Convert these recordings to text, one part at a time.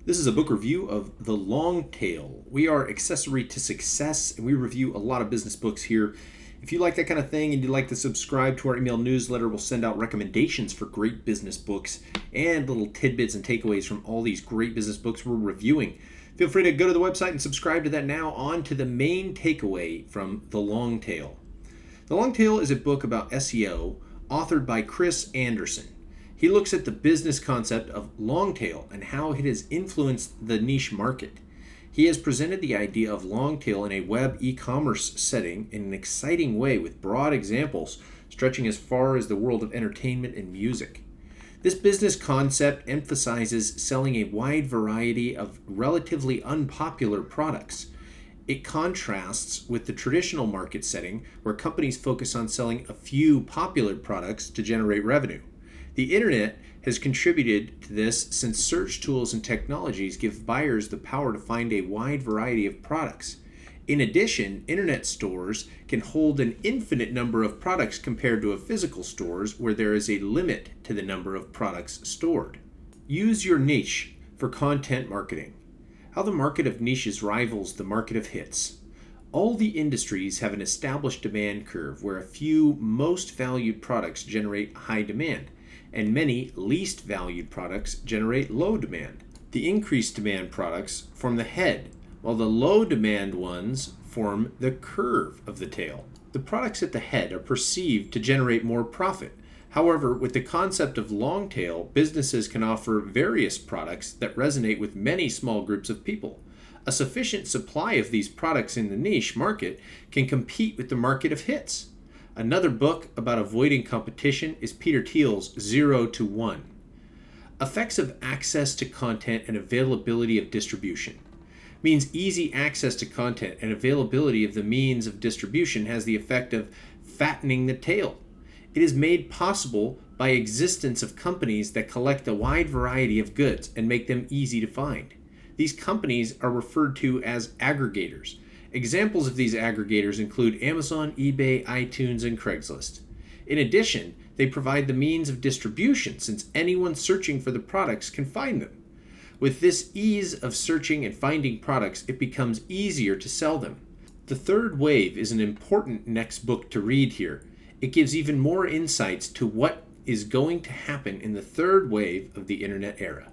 This is a book review of The Long Tail. We are Accessory to Success, and we review a lot of business books here. If you like that kind of thing and you'd like to subscribe to our email newsletter, we'll send out recommendations for great business books and little tidbits and takeaways from all these great business books we're reviewing. Feel free to go to the website and subscribe to that now. On to the main takeaway from The Long Tail. The Long Tail is a book about SEO authored by Chris Anderson. He looks at the business concept of long tail and how it has influenced the niche market. He has presented the idea of long tail in a web e-commerce setting in an exciting way with broad examples stretching as far as the world of entertainment and music. This business concept emphasizes selling a wide variety of relatively unpopular products. It contrasts with the traditional market setting where companies focus on selling a few popular products to generate revenue. The internet has contributed to this since search tools and technologies give buyers the power to find a wide variety of products. In addition, internet stores can hold an infinite number of products compared to a physical stores where there is a limit to the number of products stored. Use your niche for content marketing. How the market of niches rivals the market of hits. All the industries have an established demand curve where a few most valued products generate high demand, and many least valued products generate low demand. The increased demand products form the head, while the low demand ones form the curve of the tail. The products at the head are perceived to generate more profit. However, with the concept of long tail, businesses can offer various products that resonate with many small groups of people. A sufficient supply of these products in the niche market can compete with the market of hits. Another book about avoiding competition is Peter Thiel's 0 to 1. Effects of access to content and availability of distribution. Means easy access to content and availability of the means of distribution has the effect of fattening the tail. It is made possible by existence of companies that collect a wide variety of goods and make them easy to find. These companies are referred to as aggregators. Examples of these aggregators include Amazon, eBay, iTunes, and Craigslist. In addition, they provide the means of distribution since anyone searching for the products can find them. With this ease of searching and finding products, it becomes easier to sell them. The Third Wave is an important next book to read here. It gives even more insights to what is going to happen in the third wave of the internet era.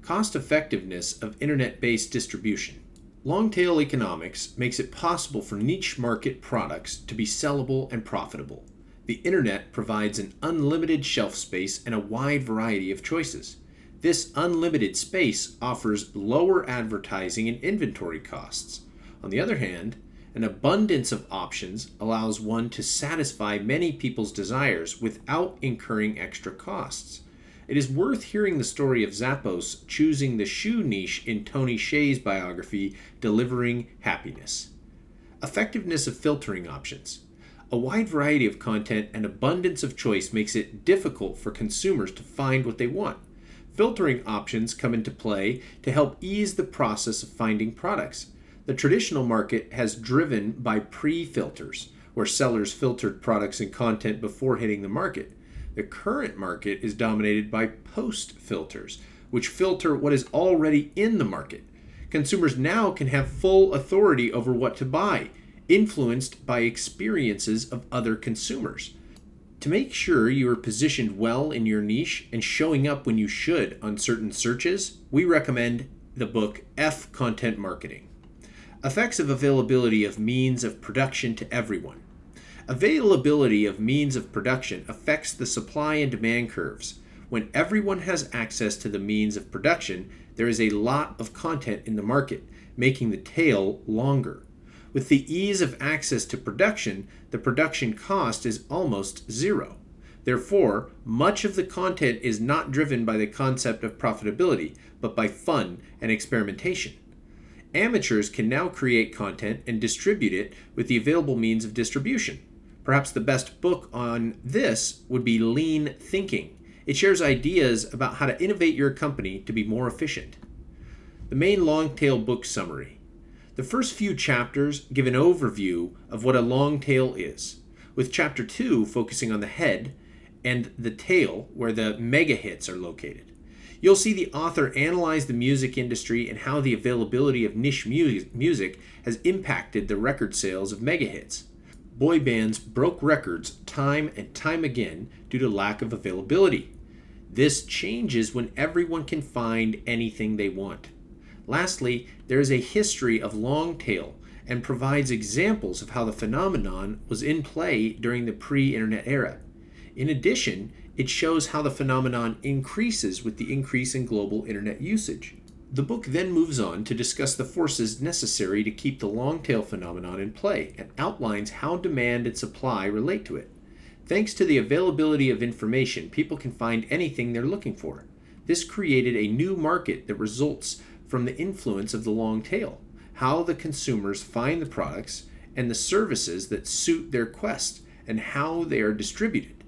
Cost effectiveness of internet-based distribution. Long-tail economics makes it possible for niche market products to be sellable and profitable. The internet provides an unlimited shelf space and a wide variety of choices. This unlimited space offers lower advertising and inventory costs. On the other hand, an abundance of options allows one to satisfy many people's desires without incurring extra costs. It is worth hearing the story of Zappos choosing the shoe niche in Tony Hsieh's biography, Delivering Happiness. Effectiveness of filtering options. A wide variety of content and abundance of choice makes it difficult for consumers to find what they want. Filtering options come into play to help ease the process of finding products. The traditional market has driven by pre-filters, where sellers filtered products and content before hitting the market. The current market is dominated by post-filters, which filter what is already in the market. Consumers now can have full authority over what to buy, influenced by experiences of other consumers. To make sure you are positioned well in your niche and showing up when you should on certain searches, we recommend the book F Content Marketing. Effects of availability of means of production to everyone. Availability of means of production affects the supply and demand curves. When everyone has access to the means of production, there is a lot of content in the market, making the tail longer. With the ease of access to production, the production cost is almost zero. Therefore, much of the content is not driven by the concept of profitability, but by fun and experimentation. Amateurs can now create content and distribute it with the available means of distribution. Perhaps the best book on this would be Lean Thinking. It shares ideas about how to innovate your company to be more efficient. The main long tail book summary. The first few chapters give an overview of what a long tail is, with chapter 2 focusing on the head and the tail where the mega hits are located. You'll see the author analyze the music industry and how the availability of niche music has impacted the record sales of mega hits. Boy bands broke records time and time again due to lack of availability. This changes when everyone can find anything they want. Lastly, there is a history of long tail and provides examples of how the phenomenon was in play during the pre-internet era. In addition, it shows how the phenomenon increases with the increase in global internet usage. The book then moves on to discuss the forces necessary to keep the long tail phenomenon in play and outlines how demand and supply relate to it. Thanks to the availability of information, people can find anything they're looking for. This created a new market that results from the influence of the long tail, how the consumers find the products and the services that suit their quest, and how they are distributed.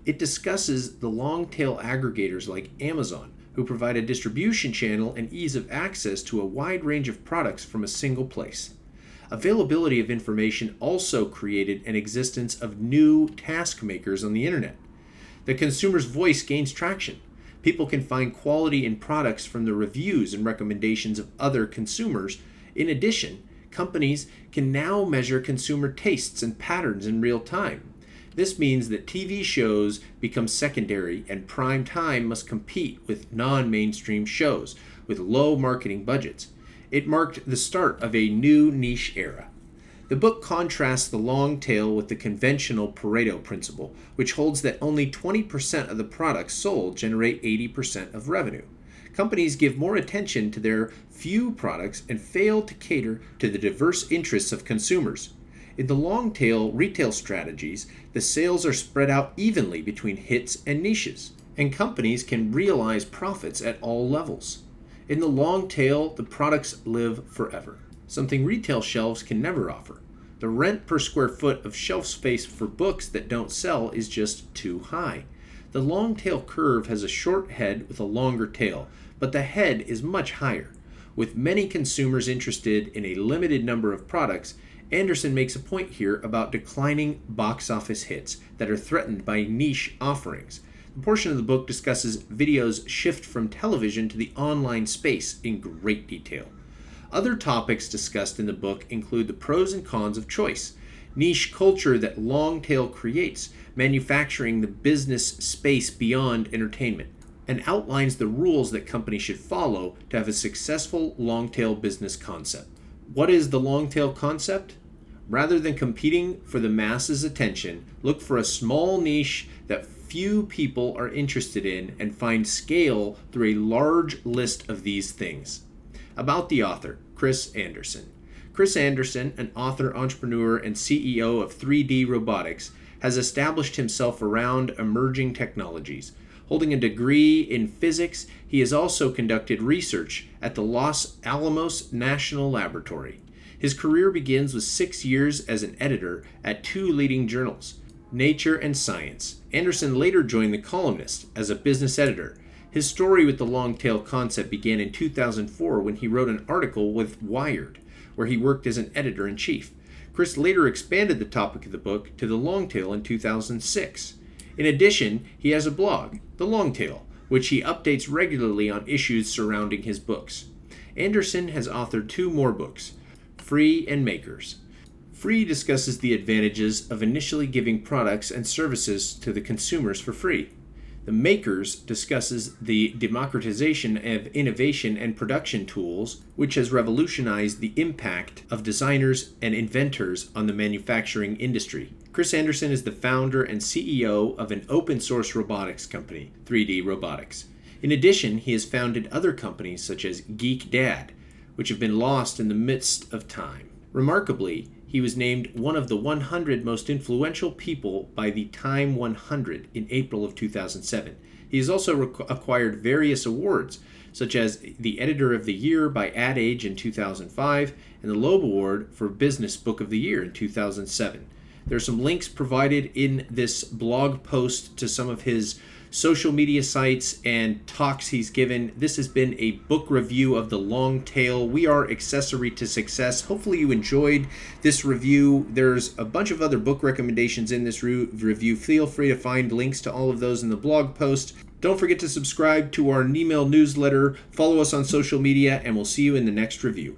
It discusses the long tail aggregators like Amazon, who provide a distribution channel and ease of access to a wide range of products from a single place. Availability of information also created an existence of new task makers on the internet. The consumer's voice gains traction. People can find quality in products from the reviews and recommendations of other consumers. In addition, companies can now measure consumer tastes and patterns in real time. This means that TV shows become secondary and prime time must compete with non-mainstream shows with low marketing budgets. It marked the start of a new niche era. The book contrasts the long tail with the conventional Pareto principle, which holds that only 20% of the products sold generate 80% of revenue. Companies give more attention to their few products and fail to cater to the diverse interests of consumers. In the long tail retail strategies, the sales are spread out evenly between hits and niches, and companies can realize profits at all levels. In the long tail, the products live forever, something retail shelves can never offer. The rent per square foot of shelf space for books that don't sell is just too high. The long tail curve has a short head with a longer tail, but the head is much higher. With many consumers interested in a limited number of products, Anderson makes a point here about declining box office hits that are threatened by niche offerings. The portion of the book discusses video's shift from television to the online space in great detail. Other topics discussed in the book include the pros and cons of choice, niche culture that long tail creates, manufacturing the business space beyond entertainment, and outlines the rules that companies should follow to have a successful long tail business concept. What is the long tail concept? Rather than competing for the masses' attention, look for a small niche that few people are interested in and find scale through a large list of these things. About the author, Chris Anderson. Chris Anderson, an author, entrepreneur, and CEO of 3D Robotics, has established himself around emerging technologies. Holding a degree in physics, he has also conducted research at the Los Alamos National Laboratory. His career begins with 6 years as an editor at 2 leading journals, Nature and Science. Anderson later joined The Columnist as a business editor. His story with the long tail concept began in 2004 when he wrote an article with Wired, where he worked as an editor-in-chief. Chris later expanded the topic of the book to the long tail in 2006. In addition, he has a blog, The Long Tail, which he updates regularly on issues surrounding his books. Anderson has authored 2 more books, Free and Makers. Free discusses the advantages of initially giving products and services to the consumers for free. The Makers discusses the democratization of innovation and production tools, which has revolutionized the impact of designers and inventors on the manufacturing industry. Chris Anderson is the founder and CEO of an open source robotics company, 3D Robotics. In addition, he has founded other companies such as Geek Dad, which have been lost in the midst of time. Remarkably, he was named one of the 100 most influential people by the Time 100 in April of 2007. He has also acquired various awards, such as the Editor of the Year by Ad Age in 2005 and the Loeb Award for Business Book of the Year in 2007. There are some links provided in this blog post to some of his social media sites and talks he's given. This has been a book review of The Long Tail. We are Accessory to Success. Hopefully you enjoyed this review. There's a bunch of other book recommendations in this review. Feel free to find links to all of those in the blog post. Don't forget to subscribe to our email newsletter, follow us on social media, and we'll see you in the next review.